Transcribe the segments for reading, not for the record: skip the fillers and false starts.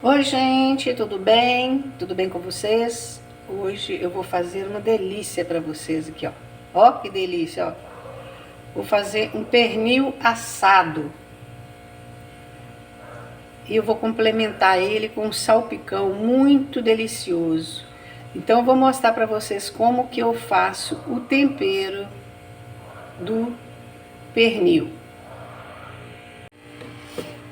Oi gente, tudo bem? Tudo bem com vocês? Hoje eu vou fazer uma delícia para vocês aqui, ó. Ó que delícia, ó. Vou fazer um pernil assado. E eu vou complementar ele com um salpicão muito delicioso. Então eu vou mostrar para vocês como que eu faço o tempero do pernil.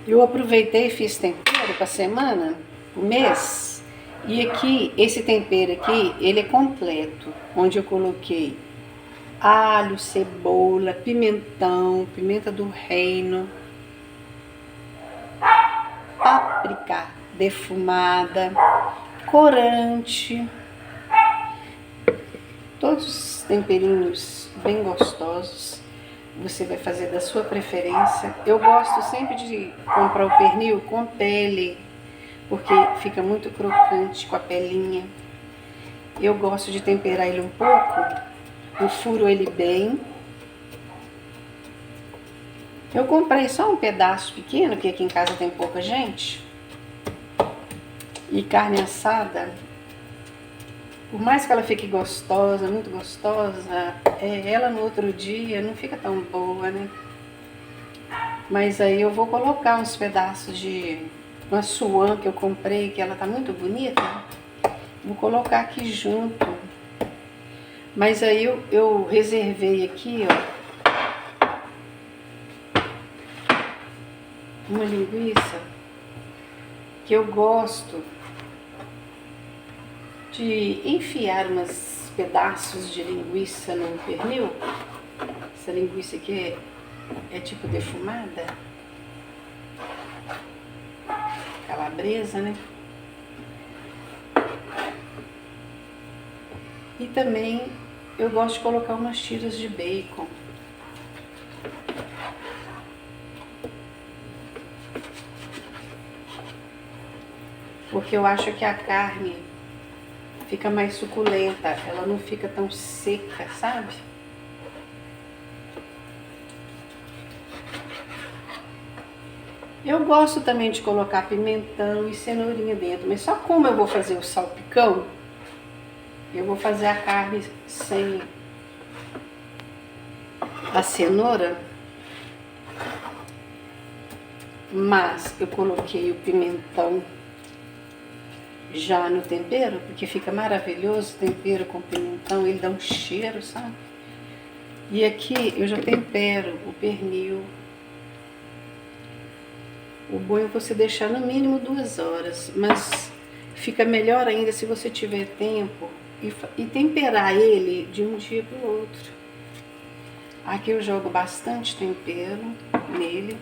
Eu aproveitei e fiz tempero para semana, o mês. E aqui, esse tempero aqui, ele é completo, onde eu coloquei alho, cebola, pimentão, pimenta do reino, páprica defumada, corante, todos os temperinhos bem gostosos. Você vai fazer da sua preferência. Eu gosto sempre de comprar o pernil com pele, porque fica muito crocante com a pelinha. Eu gosto de temperar ele um pouco, eu furo ele bem. Eu comprei só um pedaço pequeno, porque aqui em casa tem pouca gente. E carne assada, por mais que ela fique gostosa, muito gostosa, ela no outro dia não fica tão boa, né? Mas aí eu vou colocar uns pedaços de uma suã que eu comprei, que ela tá muito bonita. Vou colocar aqui junto. Mas aí eu reservei aqui, ó, uma linguiça que eu gosto de enfiar uns pedaços de linguiça no pernil. Essa linguiça aqui é tipo defumada, calabresa, né? E também eu gosto de colocar umas tiras de bacon. Porque eu acho que a carne fica mais suculenta, ela não fica tão seca, sabe? Eu gosto também de colocar pimentão e cenourinha dentro, mas só como eu vou fazer o salpicão, eu vou fazer a carne sem a cenoura, mas eu coloquei o pimentão já no tempero, porque fica maravilhoso o tempero com pimentão, ele dá um cheiro, sabe? E aqui eu já tempero o pernil. O bom é você deixar no mínimo 2 horas, mas fica melhor ainda se você tiver tempo e temperar ele de um dia para o outro. Aqui eu jogo bastante tempero nele,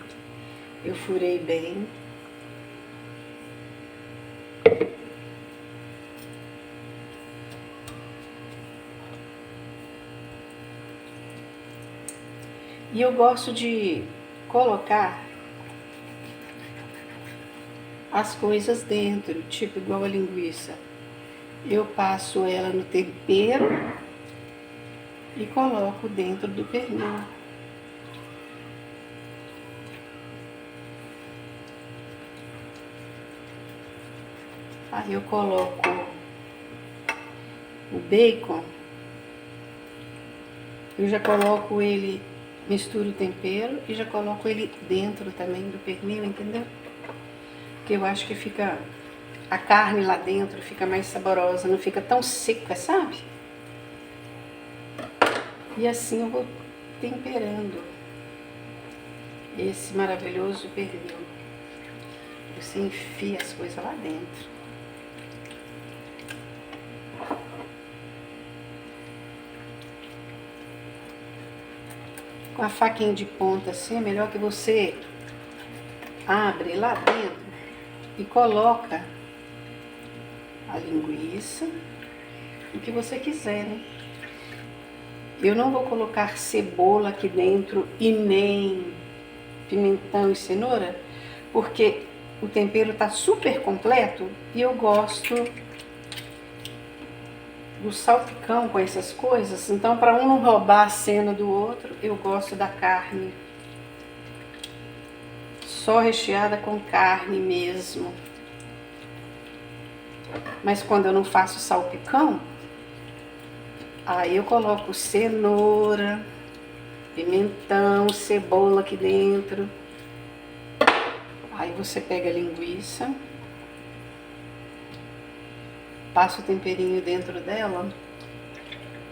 eu furei bem. E eu gosto de colocar as coisas dentro, tipo igual a linguiça. Eu passo ela no tempero e coloco dentro do pernil. Aí eu coloco o bacon, eu já coloco ele, misturo o tempero e já coloco ele dentro também do pernil, entendeu? Porque eu acho que fica, a carne lá dentro fica mais saborosa, não fica tão seca, sabe? E assim eu vou temperando esse maravilhoso pernil. Você enfia as coisas lá dentro. Com a faquinha de ponta assim, é melhor que você abre lá dentro e coloca a linguiça, o que você quiser, né? Eu não vou colocar cebola aqui dentro e nem pimentão e cenoura, porque o tempero tá super completo e eu gosto do salpicão com essas coisas. Então, para um não roubar a cena do outro, eu gosto da carne só recheada com carne mesmo. Mas quando eu não faço salpicão, aí eu coloco cenoura, pimentão, cebola aqui dentro. Aí você pega a linguiça, passa o temperinho dentro dela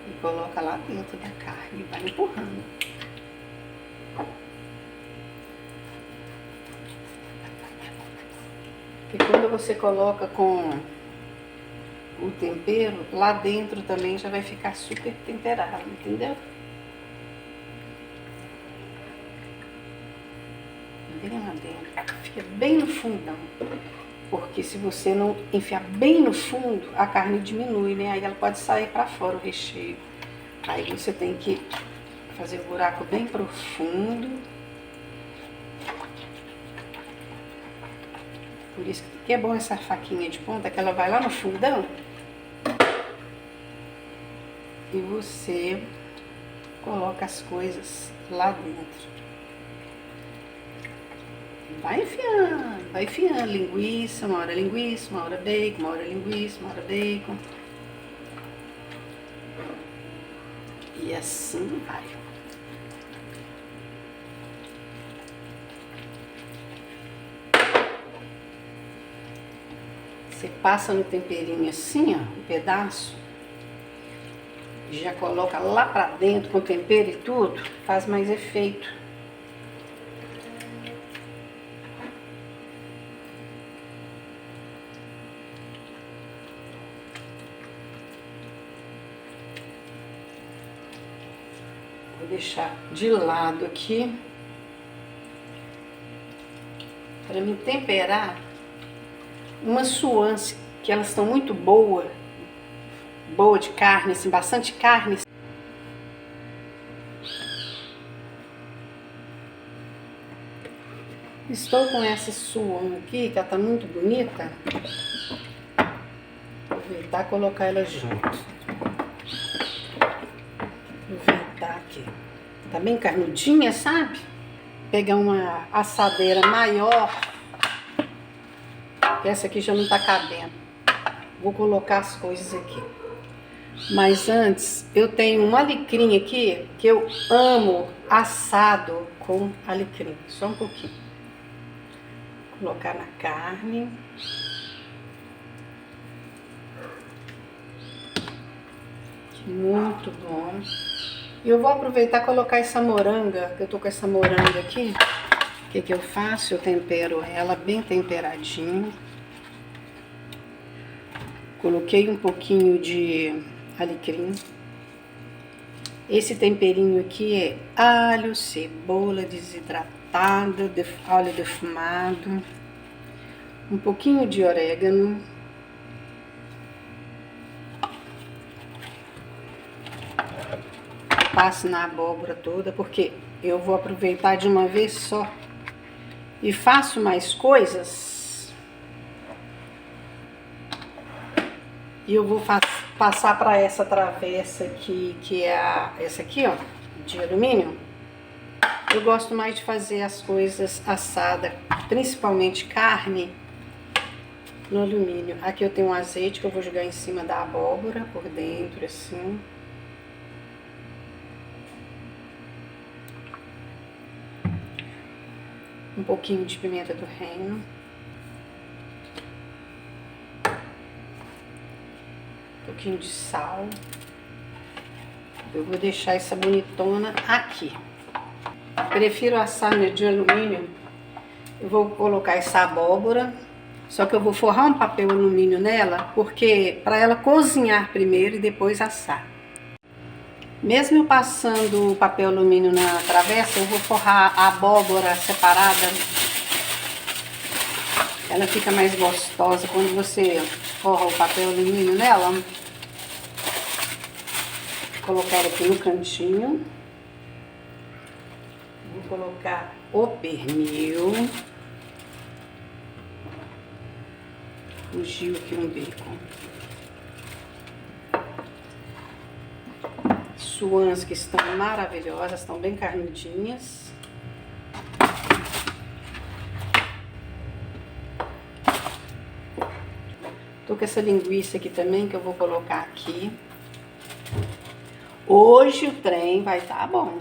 e coloca lá dentro da carne e vai empurrando. E quando você coloca com o tempero, lá dentro também já vai ficar super temperado, entendeu? Bem lá dentro, fica bem no fundão. Porque se você não enfiar bem no fundo, a carne diminui, né? Aí ela pode sair para fora o recheio. Aí você tem que fazer o buraco bem profundo. Por isso que é bom essa faquinha de ponta, que ela vai lá no fundão. E você coloca as coisas lá dentro. Vai enfiando linguiça, uma hora linguiça, uma hora bacon, uma hora linguiça, uma hora bacon. E assim vai. Você passa no temperinho assim, ó, um pedaço. Já coloca lá pra dentro com tempero e tudo, faz mais efeito. Vou deixar de lado aqui para me temperar umas suãs que elas estão muito boa de carne, assim, bastante carne. Estou com essa suã aqui, que ela tá muito bonita. Vou aproveitar e colocar ela junto. Aproveitar aqui. Tá bem carnudinha, sabe? Pegar uma assadeira maior. Essa aqui já não tá cabendo. Vou colocar as coisas aqui. Mas antes, eu tenho um alecrim aqui, que eu amo assado com alecrim. Só um pouquinho. Vou colocar na carne. Muito bom. E eu vou aproveitar e colocar essa moranga, que eu tô com essa moranga aqui. O que que eu faço? Eu tempero ela bem temperadinha. Coloquei um pouquinho de alecrim. Esse temperinho aqui é alho, cebola desidratada, óleo defumado, um pouquinho de orégano. Passo na abóbora toda, porque eu vou aproveitar de uma vez só e faço mais coisas. E eu vou passar para essa travessa aqui, que é essa aqui, ó, de alumínio. Eu gosto mais de fazer as coisas assadas, principalmente carne, no alumínio. Aqui eu tenho um azeite que eu vou jogar em cima da abóbora, por dentro, assim. Um pouquinho de pimenta do reino. Um pouquinho de sal. Eu vou deixar essa bonitona aqui. Prefiro assar de alumínio. Eu vou colocar essa abóbora. Só que eu vou forrar um papel alumínio nela, porque para ela cozinhar primeiro e depois assar. Mesmo eu passando o papel alumínio na travessa, eu vou forrar a abóbora separada. Ela fica mais gostosa quando você forra o papel alumínio nela. Vou colocar ela aqui no cantinho. Vou colocar o pernil. Fugiu aqui um bacon. Suãs que estão maravilhosas, estão bem carnudinhas. Tô com essa linguiça aqui também, que eu vou colocar aqui. Hoje o trem vai tá bom.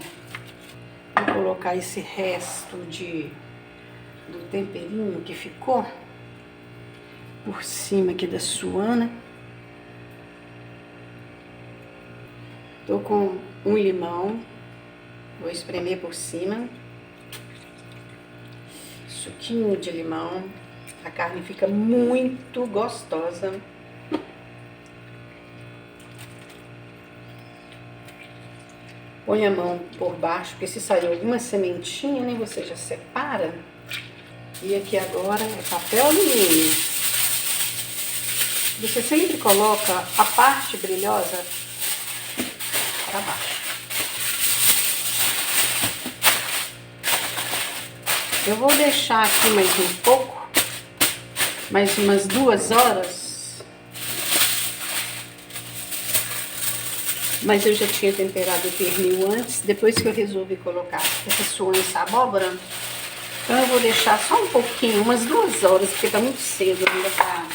Vou colocar esse resto do temperinho que ficou por cima aqui da suana. Tô com um limão, vou espremer por cima. Suquinho de limão, a carne fica muito gostosa. Põe a mão por baixo, porque se sair alguma sementinha, nem você já separa. E aqui agora é papel alumínio. Você sempre coloca a parte brilhosa para baixo. Eu vou deixar aqui mais um pouco, mais umas 2 horas. Mas eu já tinha temperado o pernil antes, depois que eu resolvi colocar essa suana, essa abóbora. Então eu vou deixar só um pouquinho, umas 2 horas, porque tá muito cedo ainda pra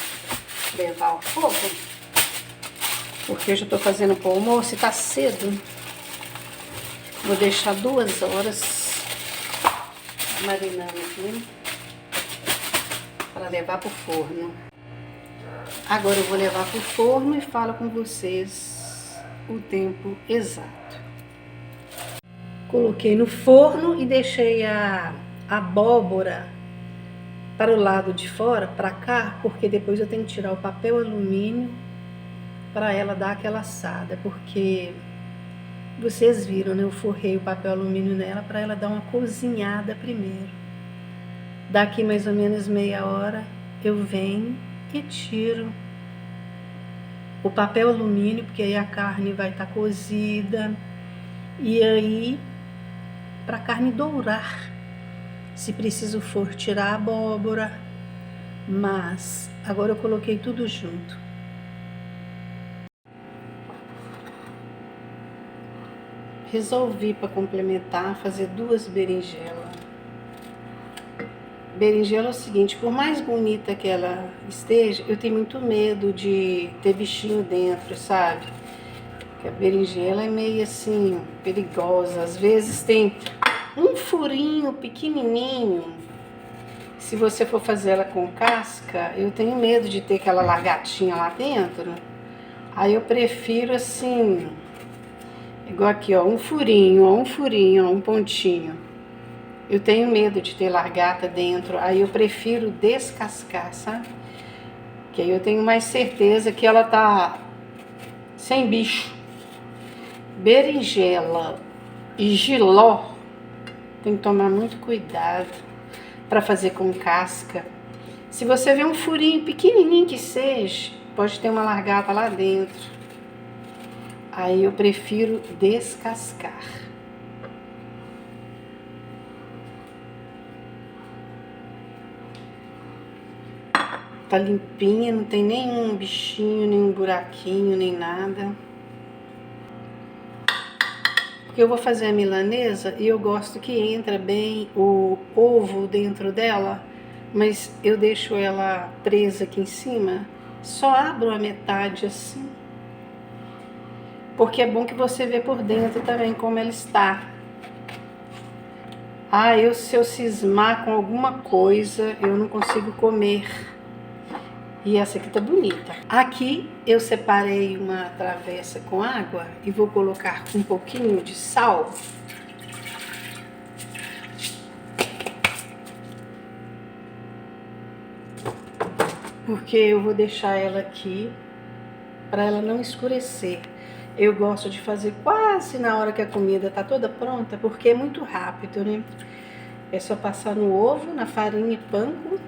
levar ao fogo. Porque eu já tô fazendo pro almoço e tá cedo. Vou deixar 2 horas marinando aqui para levar pro forno. Agora eu vou levar pro forno e falo com vocês o tempo exato. Coloquei no forno e deixei a abóbora para o lado de fora, para cá, porque depois eu tenho que tirar o papel alumínio para ela dar aquela assada, porque vocês viram, né? Eu forrei o papel alumínio nela para ela dar uma cozinhada primeiro. Daqui mais ou menos meia hora eu venho e tiro o papel alumínio, porque aí a carne vai estar cozida. E aí, para a carne dourar, se preciso for tirar a abóbora, mas agora eu coloquei tudo junto. Resolvi, para complementar, fazer 2 berinjelas. Berinjela é o seguinte, por mais bonita que ela esteja, eu tenho muito medo de ter bichinho dentro, sabe? Porque a berinjela é meio assim, perigosa. Às vezes tem um furinho pequenininho. Se você for fazer ela com casca, eu tenho medo de ter aquela lagartinha lá dentro. Aí eu prefiro assim, igual aqui, ó, um furinho, ó, um pontinho. Eu tenho medo de ter lagarta dentro, aí eu prefiro descascar, sabe? Que aí eu tenho mais certeza que ela tá sem bicho. Berinjela e jiló, tem que tomar muito cuidado para fazer com casca. Se você vê um furinho pequenininho que seja, pode ter uma lagarta lá dentro. Aí eu prefiro descascar. Tá limpinha, não tem nenhum bichinho, nenhum buraquinho, nem nada. Porque eu vou fazer a milanesa e eu gosto que entra bem o ovo dentro dela, mas eu deixo ela presa aqui em cima, só abro a metade assim. Porque é bom que você vê por dentro também como ela está. Ah, se eu cismar com alguma coisa, eu não consigo comer. E essa aqui tá bonita. Aqui eu separei uma travessa com água e vou colocar um pouquinho de sal. Porque eu vou deixar ela aqui para ela não escurecer. Eu gosto de fazer quase na hora que a comida tá toda pronta, porque é muito rápido, né? É só passar no ovo, na farinha e panko.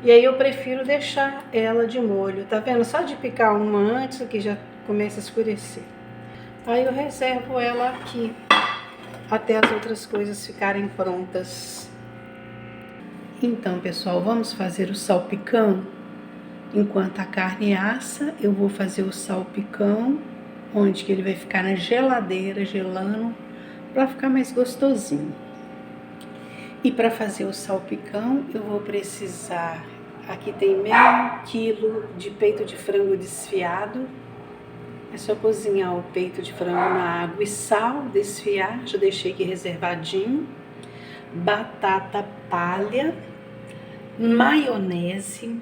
E aí eu prefiro deixar ela de molho, tá vendo? Só de picar uma antes que já começa a escurecer. Aí eu reservo ela aqui, até as outras coisas ficarem prontas. Então, pessoal, vamos fazer o salpicão? Enquanto a carne assa, eu vou fazer o salpicão, onde que ele vai ficar na geladeira, gelando, para ficar mais gostosinho. E para fazer o salpicão, eu vou precisar Aqui tem meio quilo de peito de frango desfiado. É só cozinhar o peito de frango na água e sal, desfiar, já deixei aqui reservadinho. Batata palha, maionese.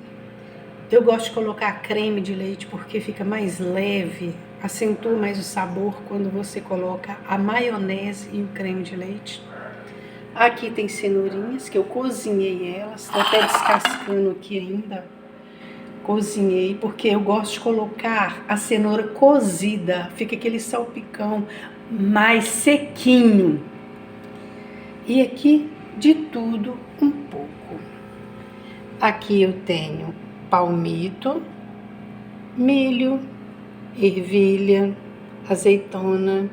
Eu gosto de colocar creme de leite porque fica mais leve, acentua mais o sabor quando você coloca a maionese e o creme de leite. Aqui tem cenourinhas que eu cozinhei elas, tô até descascando aqui ainda. Cozinhei porque eu gosto de colocar a cenoura cozida, fica aquele salpicão mais sequinho. E aqui de tudo um pouco. Aqui eu tenho palmito, milho, ervilha, azeitona,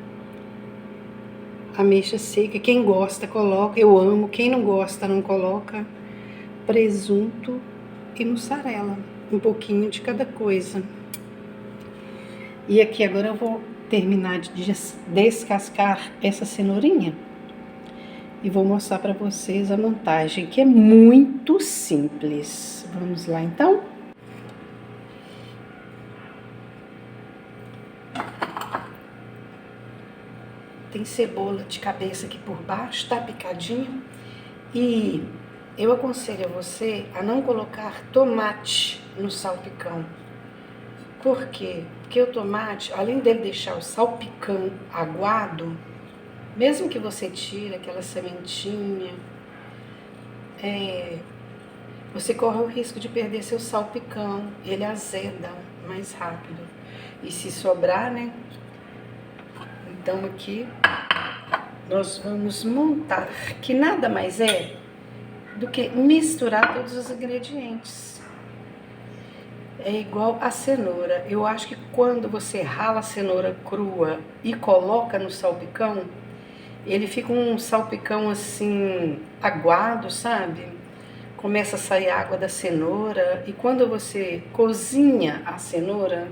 ameixa seca. Quem gosta coloca, eu amo. Quem não gosta não coloca. Presunto e mussarela, um pouquinho de cada coisa. E aqui agora eu vou terminar de descascar essa cenourinha e vou mostrar para vocês a montagem, que é muito simples. Vamos lá então? Tem cebola de cabeça aqui por baixo, tá picadinho. E eu aconselho a você a não colocar tomate no salpicão. Por quê? Porque o tomate, além dele deixar o salpicão aguado, mesmo que você tire aquela sementinha, você corre o risco de perder seu salpicão. Ele azeda mais rápido. E se sobrar, né? Então aqui nós vamos montar, que nada mais é do que misturar todos os ingredientes. É igual a cenoura. Eu acho que quando você rala a cenoura crua e coloca no salpicão, ele fica um salpicão assim, aguado, sabe? Começa a sair água da cenoura. E quando você cozinha a cenoura,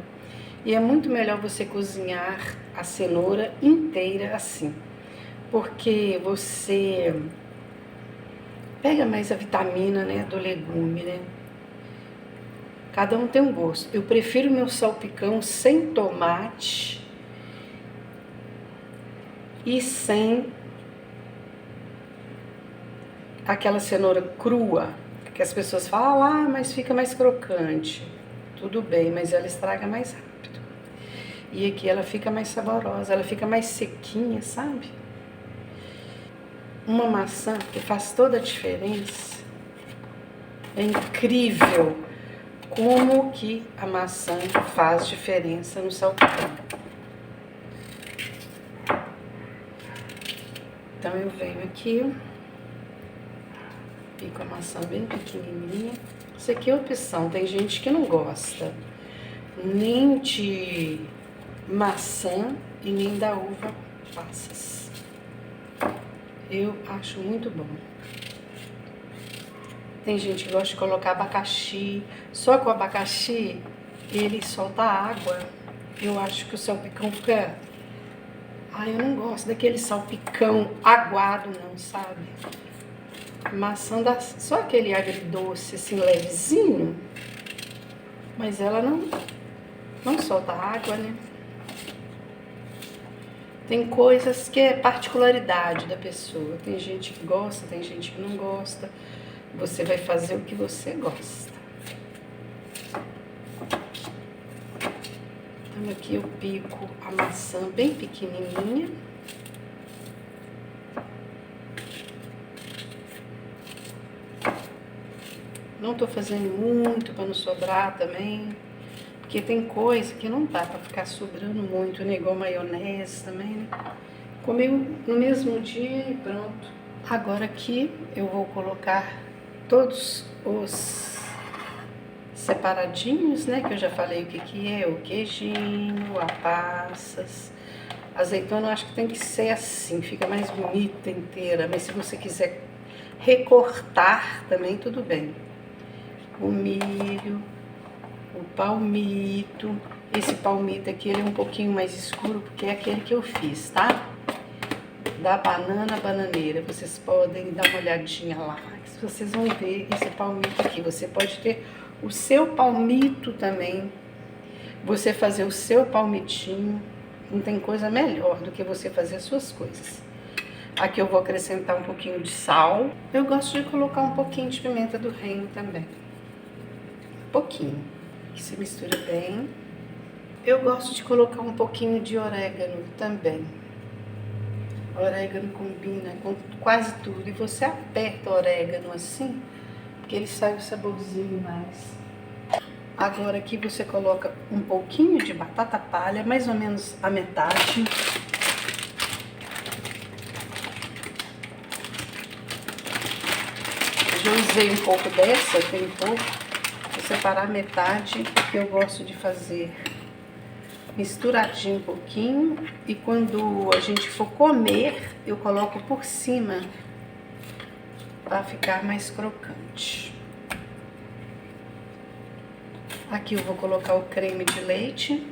e é muito melhor você cozinhar a cenoura inteira assim, porque você pega mais a vitamina, né, do legume, né? Cada um tem um gosto. Eu prefiro meu salpicão sem tomate e sem aquela cenoura crua, que as pessoas falam, ah, mas fica mais crocante. Tudo bem, mas ela estraga mais rápido. E aqui ela fica mais saborosa, ela fica mais sequinha, sabe? Uma maçã que faz toda a diferença. É incrível como que a maçã faz diferença no salpicão. Então eu venho aqui, pico a maçã bem pequenininha. Isso aqui é opção, tem gente que não gosta nem de maçã e nem da uva passas. Eu acho muito bom. Tem gente que gosta de colocar abacaxi, só que o abacaxi ele solta água. Eu acho que o salpicão fica... eu não gosto daquele salpicão aguado não, sabe? Maçã dá só aquele agridoce assim levezinho, mas ela não solta água, né? Tem coisas que é particularidade da pessoa. Tem gente que gosta, tem gente que não gosta. Você vai fazer o que você gosta. Então aqui eu pico a maçã bem pequenininha. Não tô fazendo muito para não sobrar também. Porque tem coisa que não dá pra ficar sobrando muito, né? Igual maionese também, né? Comeu no mesmo dia e pronto. Agora aqui eu vou colocar todos os separadinhos, né? Que eu já falei o que que é, o queijinho, a passas. Azeitona eu acho que tem que ser assim, fica mais bonita inteira. Mas se você quiser recortar também, tudo bem. O milho, o palmito. Esse palmito aqui ele é um pouquinho mais escuro porque é aquele que eu fiz, tá? da Banana Bananeira. Vocês podem dar uma olhadinha lá. Vocês vão ver esse palmito aqui. Você pode ter o seu palmito também. Você fazer o seu palmitinho. Não tem coisa melhor do que você fazer as suas coisas. Aqui eu vou acrescentar um pouquinho de sal. Eu gosto de colocar um pouquinho de pimenta do reino também. Um pouquinho. Que se mistura bem. Eu gosto de colocar um pouquinho de orégano também. Orégano combina com quase tudo. E você aperta o orégano assim, porque ele sai o saborzinho mais. Agora aqui você coloca um pouquinho de batata palha, mais ou menos a metade. Eu já usei um pouco dessa, tem pouco. Vou separar a metade, porque eu gosto de fazer misturadinho um pouquinho. E quando a gente for comer, eu coloco por cima para ficar mais crocante. Aqui eu vou colocar o creme de leite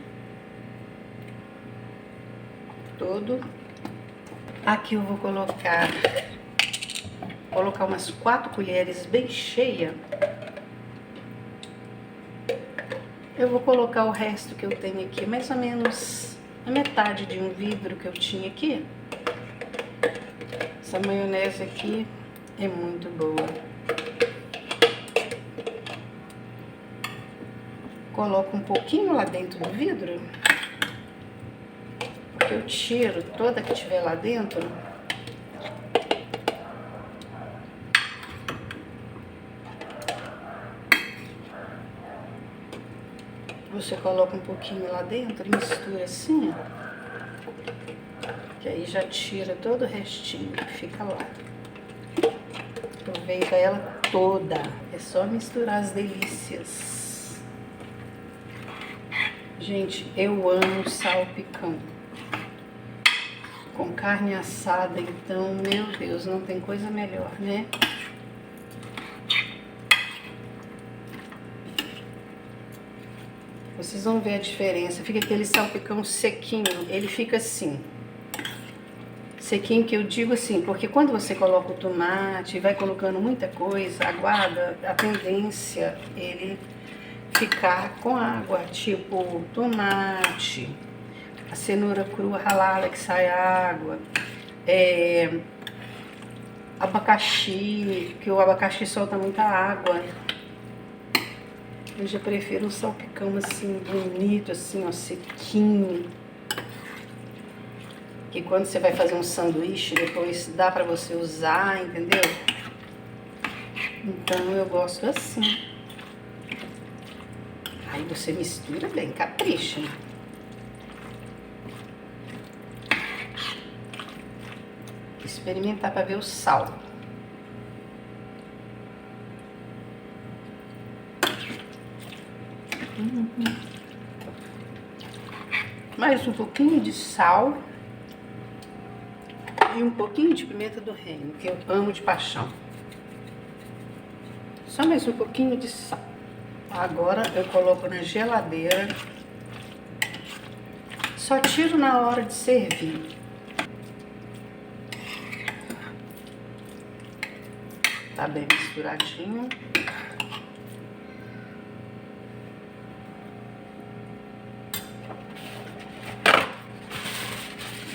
todo. Aqui eu vou colocar umas 4 colheres bem cheia. Eu vou colocar o resto que eu tenho aqui, mais ou menos a metade de um vidro que eu tinha aqui. Essa maionese aqui é muito boa. Coloco um pouquinho lá dentro do vidro, porque eu tiro toda que tiver lá dentro. Você coloca um pouquinho lá dentro, mistura assim, ó, que aí já tira todo o restinho que fica lá. Aproveita ela toda, é só misturar as delícias. Gente, eu amo salpicão. Com carne assada, então, meu Deus, não tem coisa melhor, né? Vocês vão ver a diferença. Fica aquele salpicão sequinho, ele fica assim. Sequinho que eu digo assim, porque quando você coloca o tomate e vai colocando muita coisa, aguarda, a tendência ele ficar com água, tipo tomate, a cenoura crua ralada que sai água, abacaxi, que o abacaxi solta muita água. Eu já prefiro um salpicão assim, bonito, assim, ó, sequinho. Que quando você vai fazer um sanduíche, depois dá pra você usar, entendeu? Então eu gosto assim. Aí você mistura bem, capricha. Experimentar pra ver o sal. Mais um pouquinho de sal e um pouquinho de pimenta do reino, que eu amo de paixão. Só mais um pouquinho de sal. Agora eu coloco na geladeira. Só tiro na hora de servir. Tá bem misturadinho.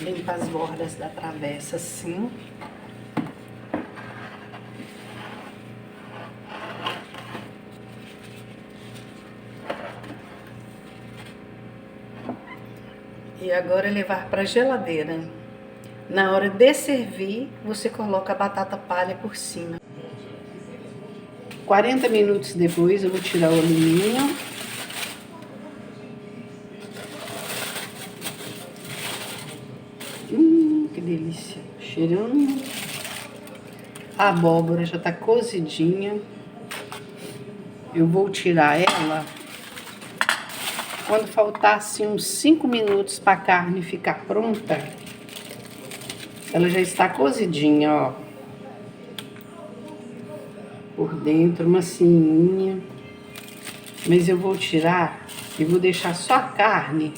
Limpa as bordas da travessa assim. E agora é levar para a geladeira. Na hora de servir, você coloca a batata palha por cima. 40 minutos depois eu vou tirar o alumínio. Que delícia. Cheirando. A abóbora já tá cozidinha. Eu vou tirar ela quando faltar assim uns 5 minutos para a carne ficar pronta. Ela já está cozidinha, ó. Por dentro, macinha. Mas eu vou tirar e vou deixar só a carne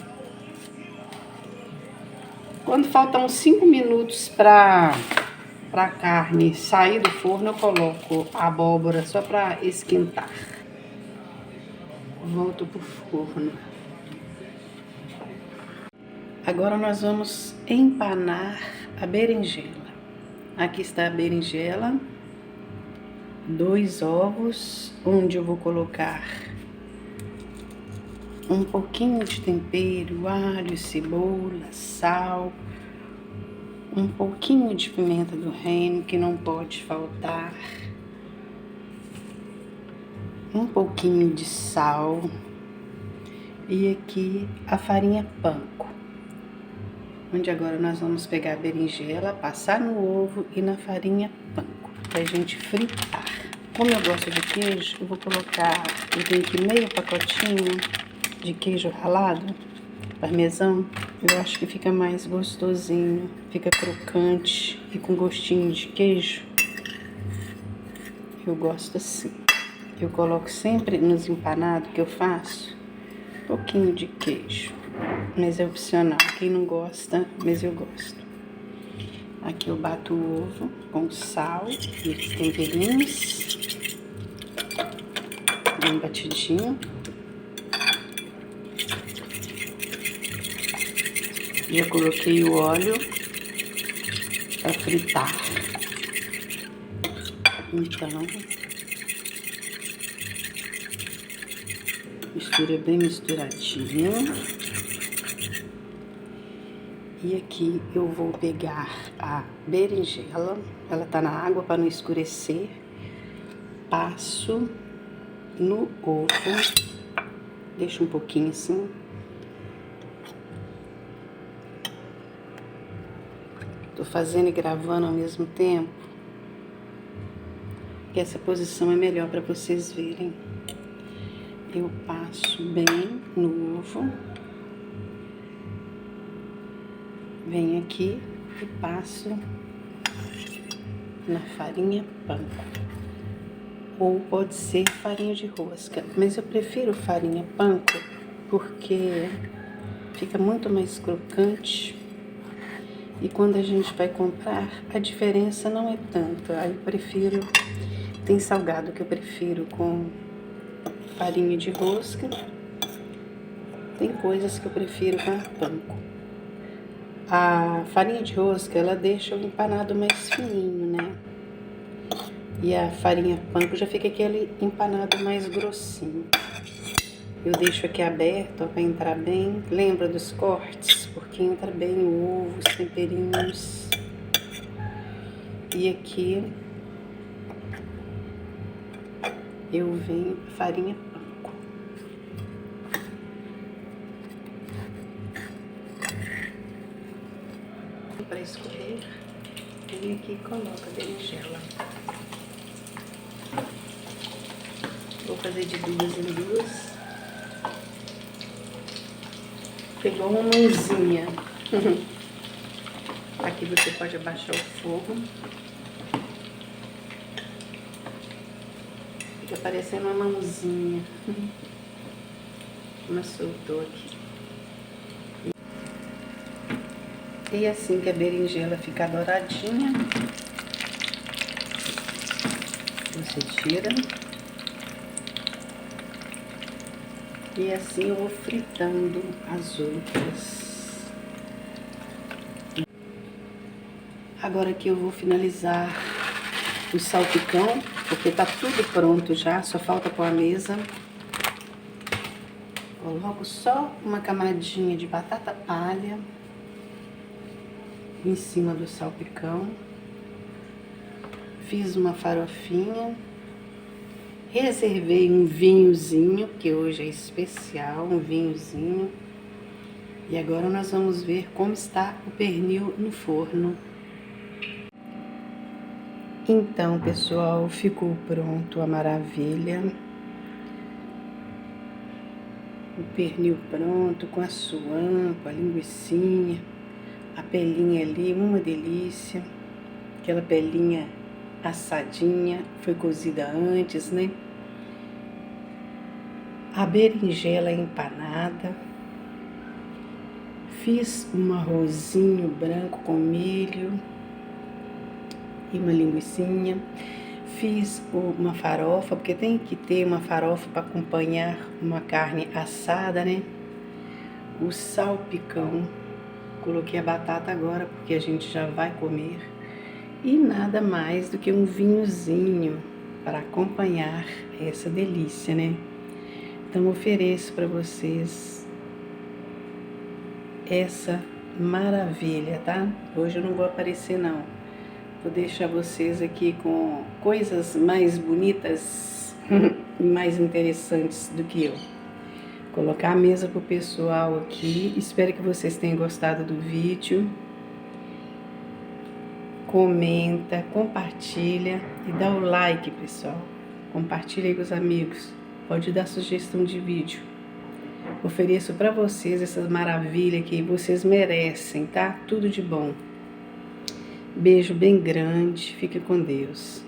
Quando faltam uns 5 minutos para a carne sair do forno, eu coloco a abóbora só para esquentar. Volto pro forno. Agora nós vamos empanar a berinjela. Aqui está a berinjela, 2 ovos, onde eu vou colocar um pouquinho de tempero, alho, cebola, sal, um pouquinho de pimenta do reino, que não pode faltar, um pouquinho de sal e aqui a farinha panko, onde agora nós vamos pegar a berinjela, passar no ovo e na farinha panko, pra gente fritar. Como eu gosto de queijo, eu vou colocar, eu tenho aqui meio pacotinho de queijo ralado, parmesão. Eu acho que fica mais gostosinho, fica crocante e com gostinho de queijo. Eu gosto assim. Eu coloco sempre nos empanados que eu faço, um pouquinho de queijo, mas é opcional, quem não gosta, mas eu gosto. Aqui eu bato o ovo com sal e os temperinhos, bem batidinho. Já coloquei o óleo para fritar. Então, mistura bem misturadinho. E aqui eu vou pegar a berinjela, ela tá na água para não escurecer. Passo no ovo, deixo um pouquinho assim. Tô fazendo e gravando ao mesmo tempo, que essa posição é melhor para vocês verem. Eu passo bem no ovo, venho aqui e passo na farinha panko, ou pode ser farinha de rosca, mas eu prefiro farinha panko porque fica muito mais crocante. E quando a gente vai comprar, a diferença não é tanto. Aí eu prefiro, tem salgado que eu prefiro com farinha de rosca, tem coisas que eu prefiro com a panko. A farinha de rosca, ela deixa o empanado mais fininho, né? E a farinha panko já fica aquele empanado mais grossinho. Eu deixo aqui aberto para entrar bem. Lembra dos cortes? Porque entra bem o ovo, os temperinhos. E aqui eu venho farinha panko. Para escorrer, vem aqui e coloca a berinjela. Vou fazer de 2 em 2. Pegou uma mãozinha. Aqui você pode abaixar o fogo. Fica parecendo uma mãozinha. Mas soltou aqui. E assim que a berinjela ficar douradinha, você tira. E assim eu vou fritando as outras. Agora aqui eu vou finalizar o salpicão, porque tá tudo pronto já, só falta pôr a mesa. Coloco só uma camadinha de batata palha em cima do salpicão. Fiz uma farofinha. Reservei um vinhozinho, que hoje é especial, um vinhozinho. E agora nós vamos ver como está o pernil no forno. Então, pessoal, ficou pronto a maravilha. O pernil pronto, com a suã, com a linguicinha, a pelinha ali, uma delícia. Aquela pelinha assadinha, foi cozida antes, né? A berinjela empanada. Fiz um arrozinho branco com milho e uma linguiçinha. Fiz uma farofa, porque tem que ter uma farofa para acompanhar uma carne assada, né? O salpicão. Coloquei a batata agora, porque a gente já vai comer. E nada mais do que um vinhozinho para acompanhar essa delícia, né? Então ofereço para vocês essa maravilha, tá? Hoje eu não vou aparecer não. Vou deixar vocês aqui com coisas mais bonitas e mais interessantes do que eu. Colocar a mesa pro pessoal aqui. Espero que vocês tenham gostado do vídeo. Comenta, compartilha e dá o like, pessoal. Compartilha aí com os amigos. Pode dar sugestão de vídeo. Ofereço para vocês essas maravilhas que vocês merecem, tá? Tudo de bom. Beijo bem grande. Fique com Deus.